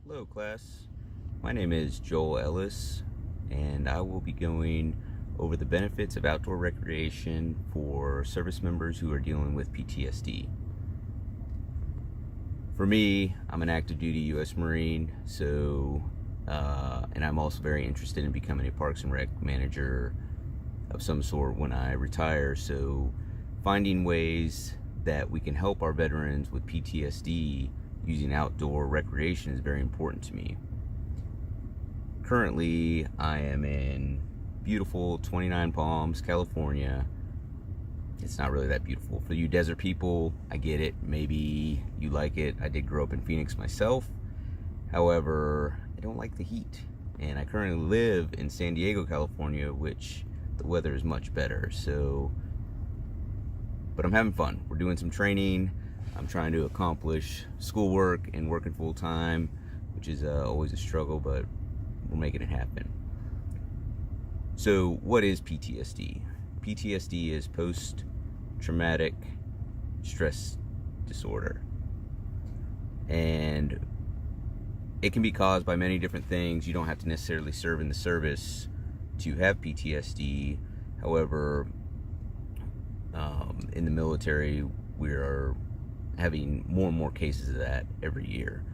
Hello class, my name is Joel Ellis and I will be going over the benefits of outdoor recreation for service members who are dealing with PTSD. For me, I'm an active duty U.S. Marine, and I'm also very interested in becoming a Parks and Rec manager of some sort when I retire, so finding ways that we can help our veterans with PTSD using outdoor recreation is very important to me. Currently, I am in beautiful 29 Palms, California. It's not really that beautiful. For you desert people, I get it. Maybe you like it. I did grow up in Phoenix myself. However, I don't like the heat. And I currently live in San Diego, California, which the weather is much better. But I'm having fun. We're doing some training. I'm trying to accomplish schoolwork and working full time, which is always a struggle, but we're making it happen. So what is PTSD? PTSD is post-traumatic stress disorder. And it can be caused by many different things. You don't have to necessarily serve in the service to have PTSD. However, in the military, we are having more and more cases of that every year.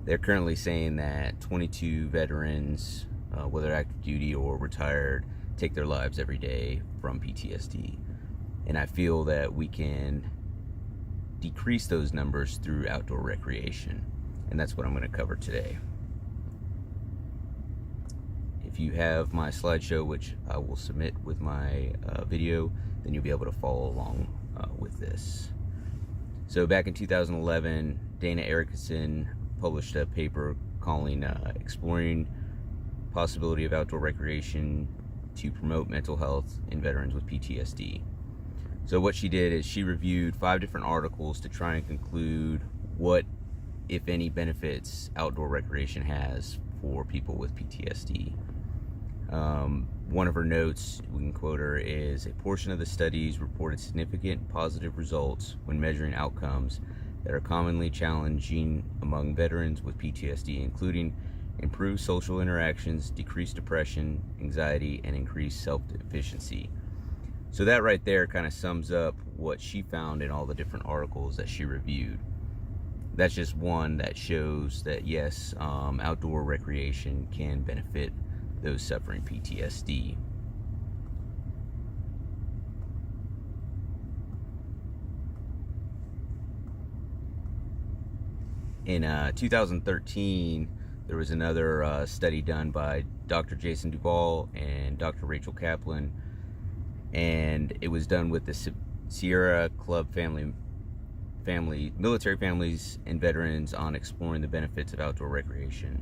They're currently saying that 22 veterans, whether active duty or retired, take their lives every day from PTSD. And I feel that we can decrease those numbers through outdoor recreation. And that's what I'm going to cover today. If you have my slideshow, which I will submit with my video, then you'll be able to follow along with this. So back in 2011, Dana Erickson published a paper calling Exploring Possibility of Outdoor Recreation to Promote Mental Health in Veterans with PTSD. So what she did is she reviewed 5 different articles to try and conclude what, if any, benefits outdoor recreation has for people with PTSD. One of her notes, we can quote her, is: a portion of the studies reported significant positive results when measuring outcomes that are commonly challenging among veterans with PTSD, including improved social interactions, decreased depression, anxiety, and increased self-efficacy. So that right there kind of sums up what she found in all the different articles that she reviewed. That's just one that shows that yes, outdoor recreation can benefit those suffering PTSD. In 2013, there was another study done by Dr. Jason Duvall and Dr. Rachel Kaplan, and it was done with the Sierra Club military families and veterans on exploring the benefits of outdoor recreation.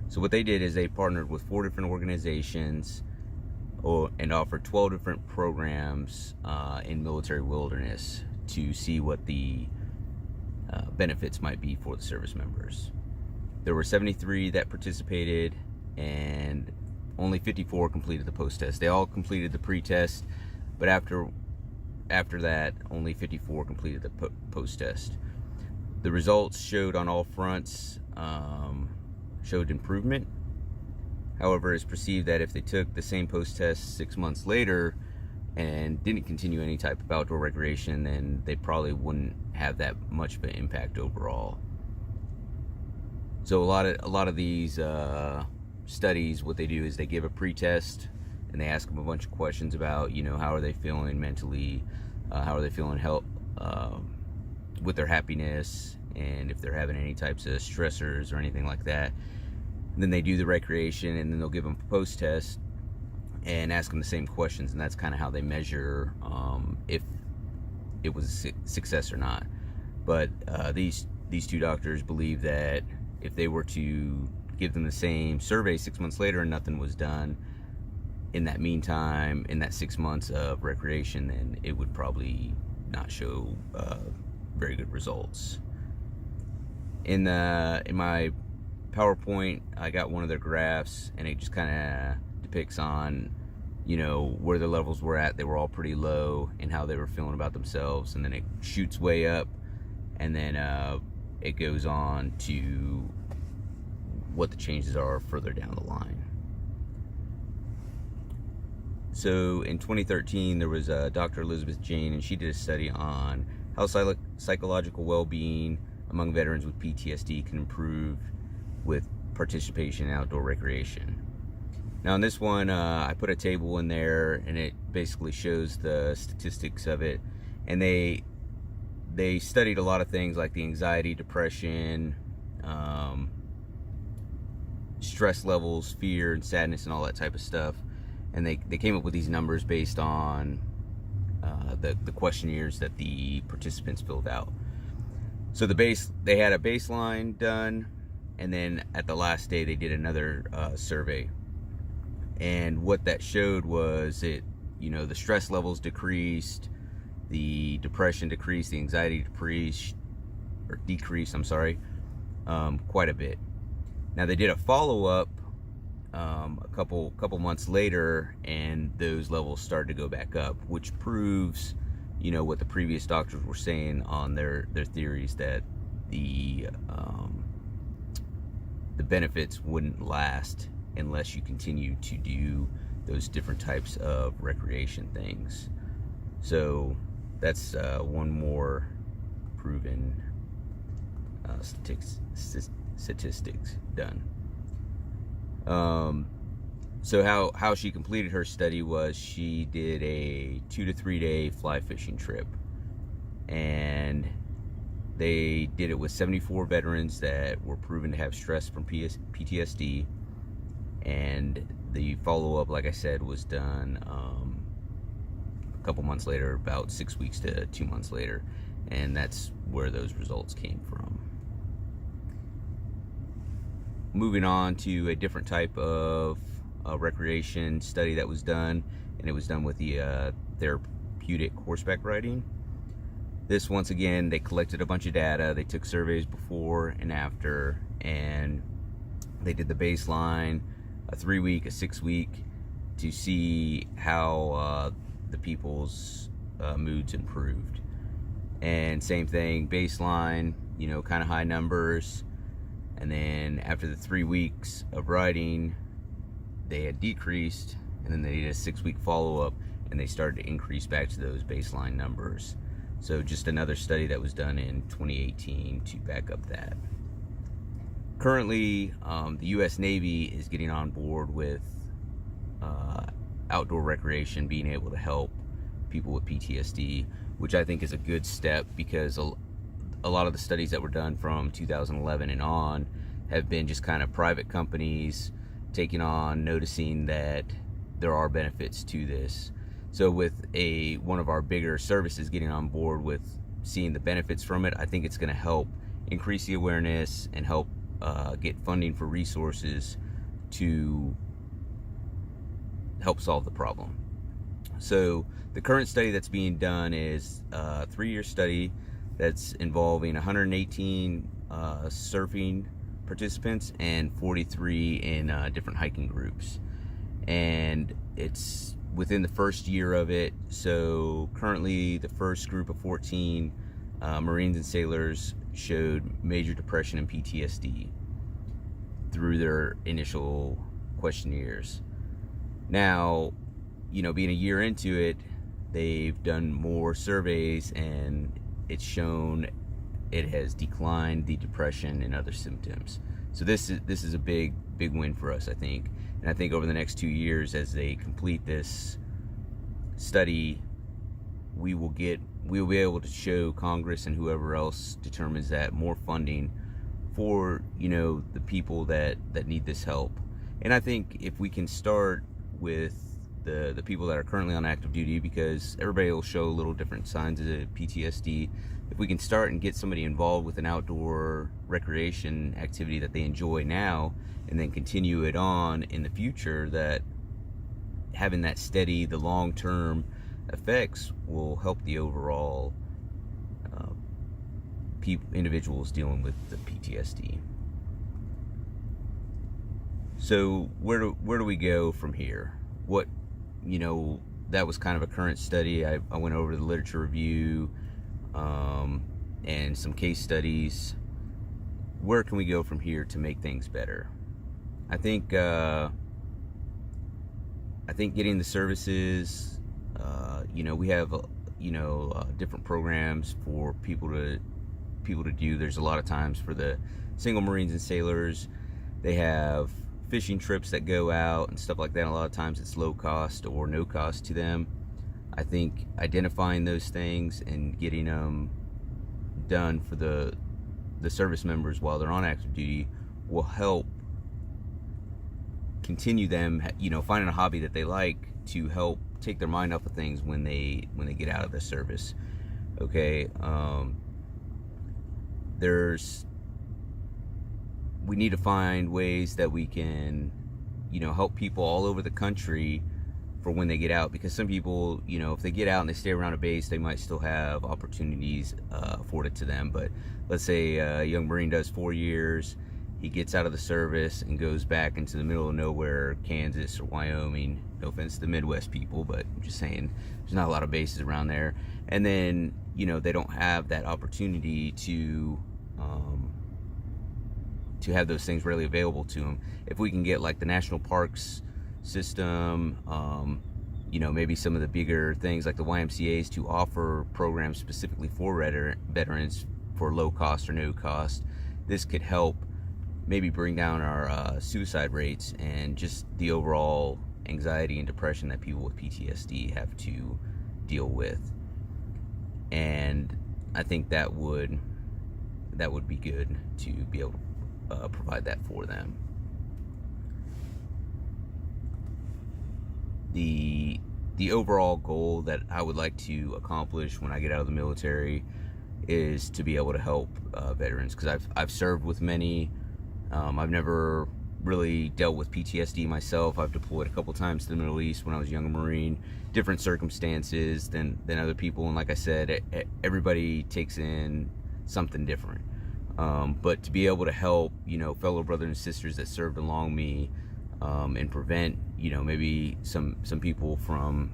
So what they did is they partnered with 4 different organizations and offered 12 different programs in military wilderness to see what the benefits might be for the service members. There were 73 that participated, and only 54 completed the post-test. They all completed the pre-test, but after that, only 54 completed the post-test. The results showed on all fronts, showed improvement. However, it's perceived that if they took the same post-test 6 months later and didn't continue any type of outdoor recreation, then they probably wouldn't have that much of an impact overall. So a lot of these studies, what they do is they give a pre-test and they ask them a bunch of questions about, how are they feeling mentally, how are they feeling with their happiness, and if they're having any types of stressors or anything like that. And then they do the recreation, and then they'll give them a post-test and ask them the same questions, and that's kind of how they measure if it was a success or not. But these 2 doctors believe that if they were to give them the same survey 6 months later and nothing was done in that meantime, in that 6 months of recreation, then it would probably not show very good results. In my PowerPoint, I got one of their graphs, and it just kind of depicts on, where their levels were at. They were all pretty low, and how they were feeling about themselves, and then it shoots way up, and then it goes on to what the changes are further down the line. So in 2013, there was Dr. Elizabeth Jane, and she did a study on how psychological well-being among veterans with PTSD can improve with participation in outdoor recreation. Now in this one, I put a table in there, and it basically shows the statistics of it. And they studied a lot of things like the anxiety, depression, stress levels, fear and sadness, and all that type of stuff. And they came up with these numbers based on the questionnaires that the participants filled out. So they had a baseline done, and then at the last day they did another survey. And what that showed was the stress levels decreased, the depression decreased, the anxiety decreased, quite a bit. Now they did a follow-up a couple months later, and those levels started to go back up, which proves what the previous doctors were saying on their theories, that the benefits wouldn't last unless you continue to do those different types of recreation things. So that's one more proven statistics done. So how she completed her study was she did a 2 to 3 day fly fishing trip, and they did it with 74 veterans that were proven to have stress from PTSD. And the follow-up, like I said, was done a couple months later, about 6 weeks to 2 months later, and that's where those results came from. Moving on to a different type of recreation study that was done, and it was done with the therapeutic horseback riding. This, once again, they collected a bunch of data. They took surveys before and after, and they did the baseline, a 3-week, a 6-week, to see how the people's moods improved. And same thing, baseline, kind of high numbers, and then after the 3 weeks of riding, they had decreased, and then they did a 6-week follow-up, and they started to increase back to those baseline numbers. So just another study that was done in 2018 to back up that. Currently, the U.S. Navy is getting on board with outdoor recreation being able to help people with PTSD, which I think is a good step, because a lot of the studies that were done from 2011 and on have been just kind of private companies taking on, noticing that there are benefits to this. So with one of our bigger services getting on board with seeing the benefits from it, I think it's going to help increase the awareness and help get funding for resources to help solve the problem. So the current study that's being done is a 3-year study that's involving 118 surfing participants and 43 in different hiking groups. And it's within the first year of it. So currently the first group of 14 Marines and sailors showed major depression and PTSD through their initial questionnaires. Now, being a year into it, they've done more surveys, and it's shown it has declined the depression and other symptoms. So this is a big win for us, I think. And I think over the next 2 years, as they complete this study, we will be able to show Congress and whoever else determines that more funding for the people that need this help. And I think if we can start with the people that are currently on active duty, because everybody will show little different signs of PTSD, if we can start and get somebody involved with an outdoor recreation activity that they enjoy now, and then continue it on in the future, that having that steady, the long-term effects will help the overall individuals dealing with the PTSD. So where do we go from here? That was kind of a current study. I went over the literature review and some case studies. Where can we go from here to make things better? I think getting the services, we have different programs for people to do. There's a lot of times for the single Marines and sailors, they have fishing trips that go out and stuff like that. A lot of times it's low cost or no cost to them. I think identifying those things and getting them done for the service members while they're on active duty will help continue them, finding a hobby that they like to help take their mind off of things when they get out of the service. Okay, we need to find ways that we can, help people all over the country for when they get out, because some people, if they get out and they stay around a base, they might still have opportunities afforded to them. But let's say a young Marine does 4 years, he gets out of the service and goes back into the middle of nowhere, Kansas or Wyoming. No offense to the Midwest people, but I'm just saying there's not a lot of bases around there. And then, they don't have that opportunity to have those things readily available to them. If we can get like the national parks system, maybe some of the bigger things like the YMCA's to offer programs specifically for veterans for low cost or no cost, this could help maybe bring down our suicide rates and just the overall anxiety and depression that people with PTSD have to deal with. And I think that would be good to be able to provide that for them. The overall goal that I would like to accomplish when I get out of the military is to be able to help veterans, because I've served with many. I've never really dealt with PTSD myself. I've deployed a couple times to the Middle East when I was a young Marine, different circumstances than other people, and like I said, everybody takes in something different. But to be able to help, fellow brothers and sisters that served along me, and prevent, maybe some people from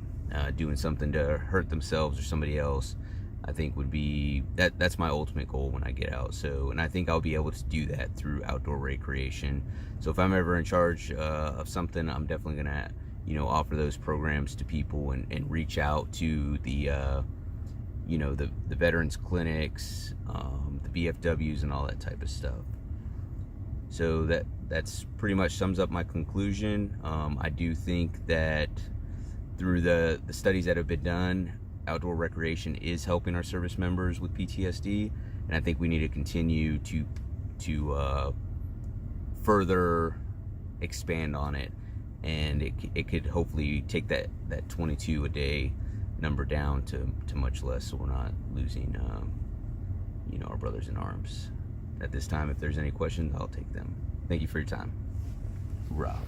doing something to hurt themselves or somebody else, I think would be that's my ultimate goal when I get out. So, and I think I'll be able to do that through outdoor recreation. So if I'm ever in charge of something, I'm definitely gonna offer those programs to people and reach out to the the veterans clinics, the BFWs and all that type of stuff. So that's pretty much sums up my conclusion. I do think that through the studies that have been done, outdoor recreation is helping our service members with PTSD, and I think we need to continue to further expand on it, and it could hopefully take that 22 a day number down to much less, so we're not losing our brothers in arms. At this time, if there's any questions, I'll take them. Thank you for your time. Rob.